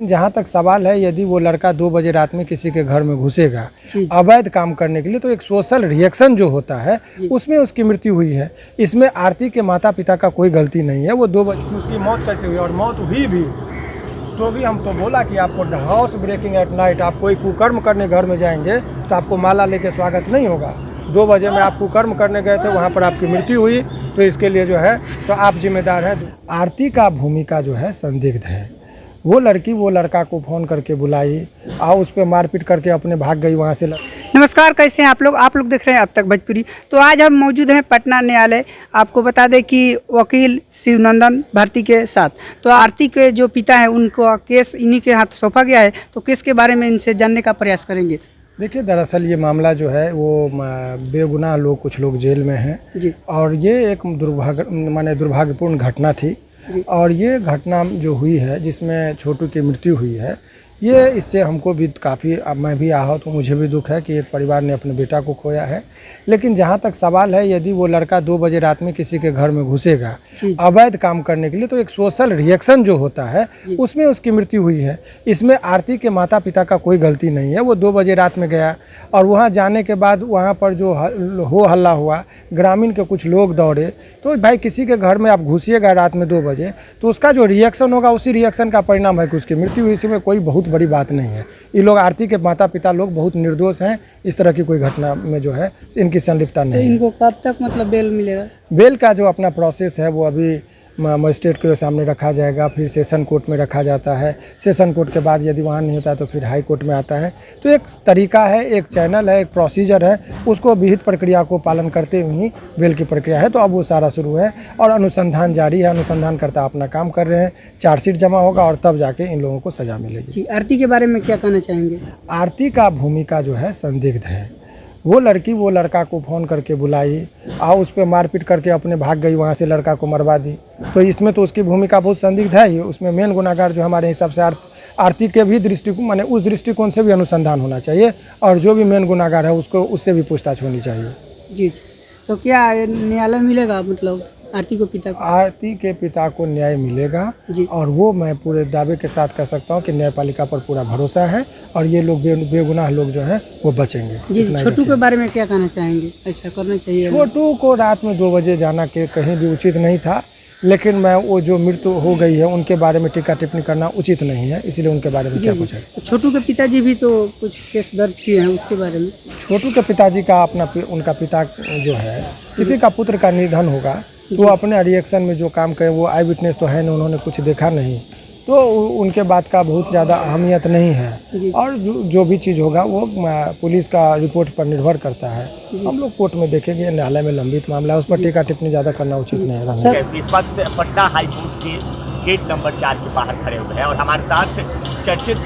जहाँ तक सवाल है, यदि वो लड़का 2 बजे रात में किसी के घर में घुसेगा अवैध काम करने के लिए, तो एक सोशल रिएक्शन जो होता है उसमें उसकी मृत्यु हुई है। इसमें आरती के माता पिता का कोई गलती नहीं है। वो 2 बजे उसकी मौत कैसे हुई, और मौत हुई भी तो भी हम तो बोला कि आपको हाउस ब्रेकिंग एट नाइट, आप कोई कुकर्म करने घर में जाएंगे तो आपको माला लेके स्वागत नहीं होगा। 2 बजे में आप कुकर्म करने गए थे, वहाँ पर आपकी मृत्यु हुई, तो इसके लिए जो है तो आप जिम्मेदार हैं। आरती का भूमिका जो है संदिग्ध है। वो लड़की वो लड़का को फ़ोन करके बुलाई और उस पर मारपीट करके अपने भाग गई वहाँ से। नमस्कार, कैसे हैं आप लोग देख रहे हैं अब तक भोजपुरी। तो आज हम मौजूद हैं पटना न्यायालय। आपको बता दें कि वकील शिवनंदन भारती के साथ, तो आरती के जो पिता हैं उनको केस इन्हीं के हाथ सौंपा गया है। तो केस के बारे में इनसे जानने का प्रयास करेंगे। देखिए, दरअसल ये मामला जो है वो बेगुनाह लोग, कुछ लोग जेल में हैं जी, और ये एक दुर्भाग्यपूर्ण घटना थी। और ये घटना जो हुई है जिसमें छोटू की मृत्यु हुई है, ये इससे हमको भी काफ़ी, मैं भी आहत हूँ, मुझे भी दुख है कि एक परिवार ने अपने बेटा को खोया है। लेकिन जहाँ तक सवाल है, यदि वो लड़का 2 बजे रात में किसी के घर में घुसेगा अवैध काम करने के लिए, तो एक सोशल रिएक्शन जो होता है उसमें उसकी मृत्यु हुई है। इसमें आरती के माता पिता का कोई गलती नहीं है। वो 2 बजे रात में गया और वहाँ जाने के बाद वहाँ पर जो हो हल्ला हुआ, ग्रामीण के कुछ लोग दौड़े, तो भाई किसी के घर में आप घुसिएगा रात में 2 बजे, तो उसका जो रिएक्शन होगा उसी रिएक्शन का परिणाम है कि उसकी मृत्यु हुई। इसमें कोई बहुत बड़ी बात नहीं है। ये लोग, आरती के माता पिता लोग बहुत निर्दोष हैं। इस तरह की कोई घटना में जो है इनकी संलिप्तता नहीं है। इनको कब तक मतलब बेल मिलेगा? बेल का जो अपना प्रोसेस है वो अभी मजिस्ट्रेट के सामने रखा जाएगा, फिर सेशन कोर्ट में रखा जाता है। सेशन कोर्ट के बाद यदि वहाँ नहीं होता तो फिर हाई कोर्ट में आता है। तो एक तरीका है, एक चैनल है, एक प्रोसीजर है, उसको विहित प्रक्रिया को पालन करते हुए ही बेल की प्रक्रिया है। तो अब वो सारा शुरू है और अनुसंधान जारी है। अनुसंधानकर्ता अपना काम कर रहे हैं, चार्जशीट जमा होगा और तब जाके इन लोगों को सज़ा मिलेगी। जी, आरती के बारे में क्या कहना चाहेंगे? आरती का भूमिका जो है संदिग्ध है। वो लड़की वो लड़का को फ़ोन करके बुलाई और उस पर मारपीट करके अपने भाग गई, वहाँ से लड़का को मरवा दी। तो इसमें तो उसकी भूमिका बहुत संदिग्ध है ही। उसमें मेन गुनाहगार जो हमारे हिसाब से आरती के भी दृष्टिकोण, माने उस दृष्टिकोण से भी अनुसंधान होना चाहिए और जो भी मेन गुनाहगार है उसको उससे भी पूछताछ होनी चाहिए। जी, तो क्या न्यायालय मिलेगा, मतलब आरती को पिता को? आरती के पिता को न्याय मिलेगा जी। और वो मैं पूरे दावे के साथ कह सकता हूँ कि न्यायपालिका पर पूरा भरोसा है और ये लोग बेगुनाह लोग जो हैं वो बचेंगे। जी, छोटू के बारे में क्या कहना चाहेंगे? ऐसा करना चाहिए? छोटू को रात में 2 बजे जाना के कहीं भी उचित नहीं था, लेकिन मैं वो जो मृत्यु हो गई है उनके बारे में टीका टिप्पणी करना उचित नहीं है, इसलिए उनके बारे में क्या कुछ है। छोटू के पिताजी भी तो कुछ केस दर्ज किए हैं, उसके बारे में? छोटू के पिताजी का उनका पिता जो है, किसी का पुत्र का निधन होगा तो अपने रिएक्शन में जो काम करे, वो आई विटनेस तो है नहीं, उन्होंने कुछ देखा नहीं, तो उनके बात का बहुत ज़्यादा अहमियत नहीं है। और जो भी चीज़ होगा वो पुलिस का रिपोर्ट पर निर्भर करता है। हम लोग कोर्ट में देखेंगे, न्यायालय में लंबित मामला है, उस पर टीका टिप्पणी ज़्यादा करना उचित नहीं है। इस वक्त पटना हाई कोर्ट के गेट नंबर 4 के बाहर खड़े हुए हैं और हमारे साथ चर्चित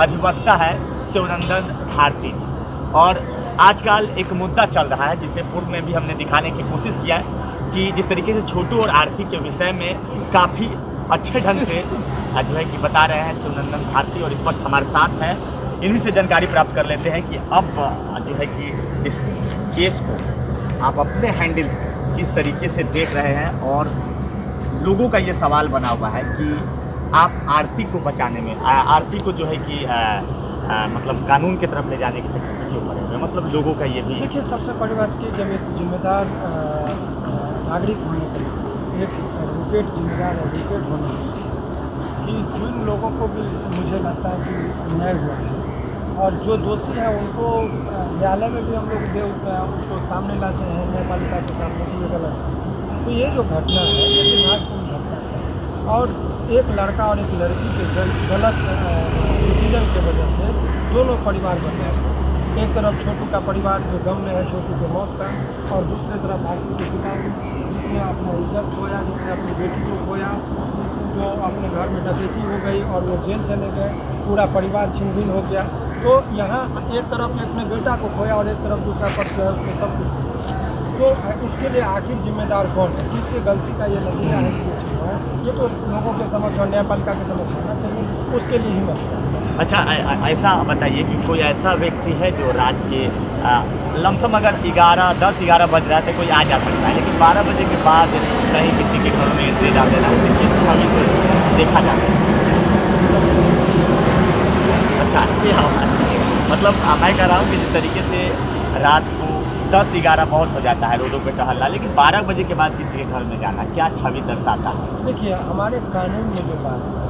अधिवक्ता है शिवनंदन भारती जी। और आजकल एक मुद्दा चल रहा है जिसे पूर्व में भी हमने दिखाने की कोशिश किया है कि जिस तरीके से छोटू और आरती के विषय में काफ़ी अच्छे ढंग से जो है कि बता रहे हैं शिवनंदन भारती, और इस वक्त हमारे साथ हैं। इन्हीं से जानकारी प्राप्त कर लेते हैं कि अब जो है कि इस केस को आप अपने हैंडल से किस तरीके से देख रहे हैं। और लोगों का ये सवाल बना हुआ है कि आप आरती को बचाने में, आरती को जो है कि मतलब कानून की तरफ ले जाने के चक्कर में क्यों पड़े हुए, मतलब लोगों का ये भी। देखिए, सबसे बड़ी बात कि जब एक जिम्मेदार नागरिक होने के लिए, एक एडवोकेट, जिम्मेदार एडवोकेट होने के लिए, कि जिन लोगों को भी मुझे लगता है कि अन्याय हुआ है और जो दोषी हैं उनको न्यायालय में भी हम लोग उसको सामने लाते हैं, न्यायपालिका के सामने कि ये गलत है। तो ये जो घटना है ये दुर्भाग्यपूर्ण घटना है और एक लड़का और एक लड़की के गलत डिसीजन की वजह से दोनों परिवार बन गए। एक तरफ छोटू का परिवार जो गम में है छोटू की मौत का, और दूसरी तरफ आरती के पिता जिसने अपना इज्जत खोया, जिसने अपनी बेटी को खोया, जो अपने घर में डकैती हो गई और वो जेल चले गए, पूरा परिवार छिन-भिन हो गया। तो यहाँ एक तरफ अपने बेटा को खोया और एक तरफ दूसरा पक्ष है उसमें सब कुछ। तो इसके लिए आखिर जिम्मेदार कौन है, किसकी गलती का ये नतीजा है कि ये चीज़ है, ये तो लोगों के समक्ष और न्यायपालिका के समक्ष आना चाहिए, उसके लिए ही मैं। अच्छा, ऐसा बताइए कि कोई ऐसा व्यक्ति है जो रात के लमसम अगर 10-11 बज रहा है तो कोई आ जा सकता है, लेकिन 12 बजे के बाद कहीं किसी के घर में एंट्री डाल देना, किस छवि से देखा जाता है? मतलब मैं कह रहा हूँ कि जिस तरीके से रात को 10-11 बहुत हो जाता है रोडों पे टहलना, लेकिन 12 बजे के बाद किसी के घर में जाना क्या छवि दर्शाता है? देखिए, हमारे कानून में जो बात है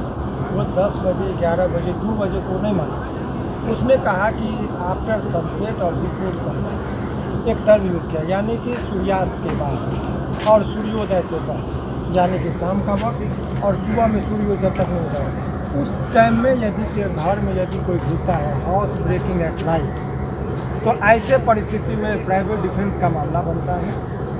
वो 10 बजे, 11 बजे, 2 बजे को नहीं माना। उसने कहा कि आफ्टर सनसेट और बिफोर सनराइज, एक टर्म यूज़ किया, यानी कि सूर्यास्त के बाद और सूर्योदय से पहले, यानी कि शाम का वक्त और सुबह में सूर्योदय तक नहीं होता। उस टाइम में यदि घर में यदि कोई घुसता है, हाउस ब्रेकिंग एट नाइट, तो ऐसे परिस्थिति में प्राइवेट डिफेंस का मामला बनता है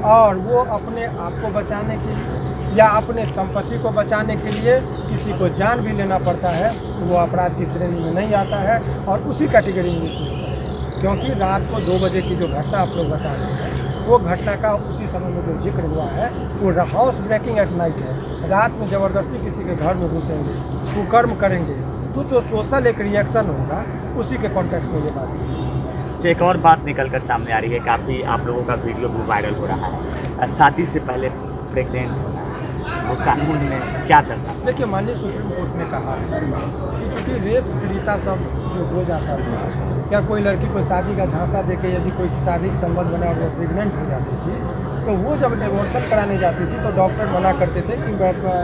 और वो अपने आप को बचाने के लिए या अपने संपत्ति को बचाने के लिए किसी को जान भी लेना पड़ता है, वो अपराध की श्रेणी में नहीं आता है और उसी कैटेगरी में पूछता है। क्योंकि रात को 2 बजे की जो घटना आप लोग बता रहे हैं, वो घटना का उसी समय में जो जिक्र हुआ है वो हाउस ब्रेकिंग एट नाइट है। रात में ज़बरदस्ती किसी के घर में घुसेंगे, कुकर्म करेंगे, तो जो सोशल एक रिएक्शन होगा उसी के कॉन्टेक्स्ट में ये बात है। एक और बात निकल कर सामने आ रही है, काफ़ी आप लोगों का वीडियो भी वायरल हो रहा है, शादी से पहले प्रेग्नेंट होना, वो कानून में क्या दर्शा? देखिए, माननीय सुप्रीम कोर्ट ने कहा कि चूँकि रेप पीड़िता सब जो हो जाता था, क्या कोई लड़की को शादी का झांसा देके यदि कोई शारीरिक संबंध बना और वो प्रेग्नेंट हो जाती थी, तो वो जब एबॉर्शन कराने जाती थी तो डॉक्टर मना करते थे कि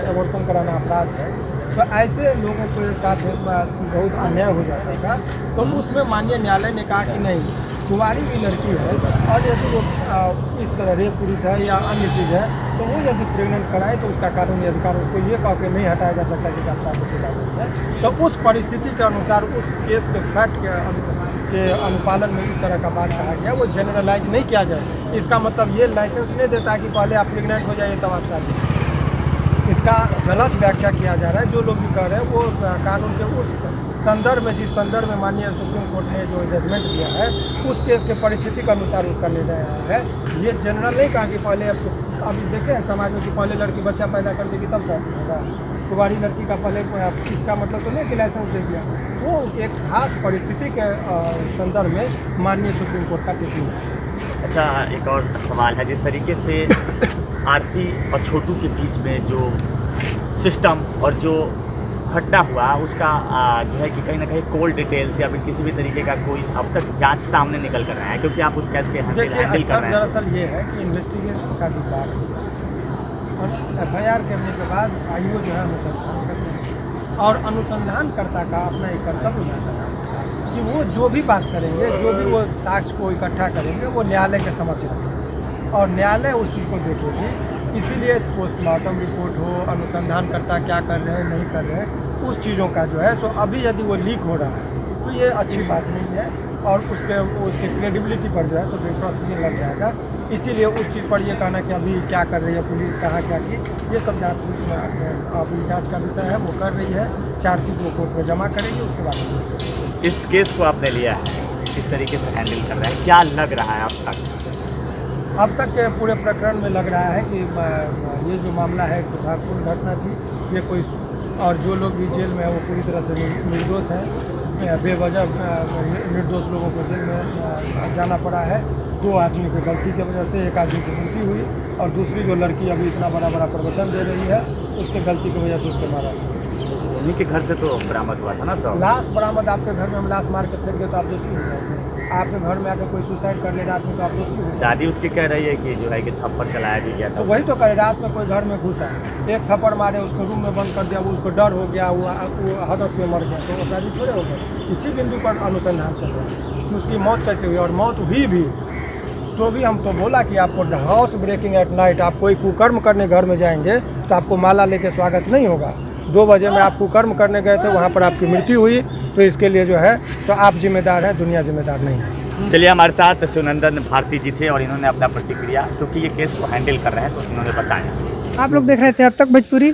एबॉर्शन कराना अपराध है। तो ऐसे लोगों के साथ बहुत अन्याय हो जाता था। तो उसमें माननीय न्यायालय ने कहा कि नहीं, कुंवारी भी लड़की है और यदि वो इस तरह रेप पीड़ित है या अन्य चीज़ है, तो वो यदि प्रेग्नेंट कराए तो उसका कानूनी अधिकार उसको ये कह के नहीं हटाया जा सकता कि आप शादीशुदा है। तो उस परिस्थिति के अनुसार उस केस के फैक्ट के अनुपालन में इस तरह का बात कहा गया, वो जनरलाइज नहीं किया जाए। इसका मतलब ये लाइसेंस नहीं देता कि पहले आप प्रेग्नेंट हो जाइए तब आप शादी। इसका गलत व्याख्या किया जा रहा है। जो लोग भी कह रहे हैं वो कानून के उस संदर्भ में, जिस संदर्भ में माननीय सुप्रीम कोर्ट ने जो जजमेंट दिया है उस केस के परिस्थिति के अनुसार उसका निर्णय है। ये जनरल नहीं कहा कि पहले अभी देखें समाज में कि पहले लड़की बच्चा पैदा कर देगी तब शादी होगा, कुंवारी लड़की का पहले, इसका मतलब तो नहीं कि लाइसेंस दे दिया। वो एक खास परिस्थिति के संदर्भ में माननीय सुप्रीम कोर्ट का टिप्पणी है। अच्छा, एक और सवाल है, जिस तरीके से आरती और छोटू के बीच में जो सिस्टम और जो घटना हुआ उसका जो है कि कहीं ना कहीं कोल्ड डिटेल्स या फिर किसी भी तरीके का कोई अब तक जांच सामने निकल कर रहा है, क्योंकि आप उस केस के हैंडल कर रहे हैं। दरअसल ये है कि इन्वेस्टिगेशन का जो पार्ट और FIR करने के बाद आईओ जो है अनुसंधान करते हैं और अनुसंधानकर्ता का अपना एक कर्तव्य होता है कि वो जो भी बात करेंगे, जो भी वो साक्ष्य को इकट्ठा करेंगे, वो न्यायालय के समक्ष रखेंगे और न्यायालय उस चीज़ को देखेगी। इसीलिए पोस्टमार्टम रिपोर्ट हो, अनुसंधानकर्ता क्या कर रहे हैं नहीं कर रहे हैं, उस चीज़ों का जो है सो अभी यदि वो लीक हो रहा है तो ये अच्छी बात नहीं है और उसके क्रेडिबिलिटी पर जो है सो ट्रस्ट लग जाएगा। इसीलिए उस चीज़ पर ये कहना कि अभी क्या कर रही है पुलिस, कहाँ क्या की, ये सब अभी जांच का विषय है, वो कर रही है। चार्जशीट वो कोर्ट में जमा करेगी, उसके बाद इस केस को आपने लिया है, किस तरीके से हैंडल कर रहा है, क्या लग रहा है अब तक? अब तक के पूरे प्रकरण में लग रहा है कि ये जो मामला है दुर्भाग्यपूर्ण घटना थी, ये कोई और जो लोग भी जेल में है वो पूरी तरह से निर्दोष हैं। बेवजह निर्दोष लोगों को जेल में जाना पड़ा है। 2 आदमी की गलती की वजह से, एक आदमी की मृत्यु हुई और दूसरी जो लड़की अभी इतना बड़ा प्रवचन दे रही है उसके गलती की वजह से उसके मारा। उन्हीं के घर से तो बरामद हुआ था ना सर? लाश बरामद, आपके घर में हम लाश मार के फेंक दे तो आप दोषी हो जाएंगे। आपके घर में आकर कोई सुसाइड कर ले रात में तो आप दोषी हो। दादी उसकी कह रही है कि जो है कि थप्पड़ चलाया भी गया था। तो वही तो करे, रात में कोई घर में घुसा, एक थप्पड़ मारे, उसको रूम में बंद कर दिया, उसको डर हो गया, वो हदस में मर गया, तो वो शादी थोड़े हो गए। इसी बिंदु पर अनुसंधान चल रहा है कि उसकी मौत कैसे हुई और मौत हुई भी तो भी हम तो बोला कि आपको हाउस ब्रेकिंग एट नाइट, आप कोई कुकर्म करने घर में जाएंगे तो आपको माला लेके स्वागत नहीं होगा। 2 बजे में आप कुकर्म करने गए थे, वहाँ पर आपकी मृत्यु हुई, तो इसके लिए जो है तो आप जिम्मेदार हैं, दुनिया जिम्मेदार नहीं है। चलिए, हमारे साथ शिवनंदन भारती जी थे और इन्होंने अपना प्रतिक्रिया, क्योंकि ये केस को हैंडल कर रहे हैं तो इन्होंने बताया। आप लोग देख रहे थे अब तक भोजपुरी।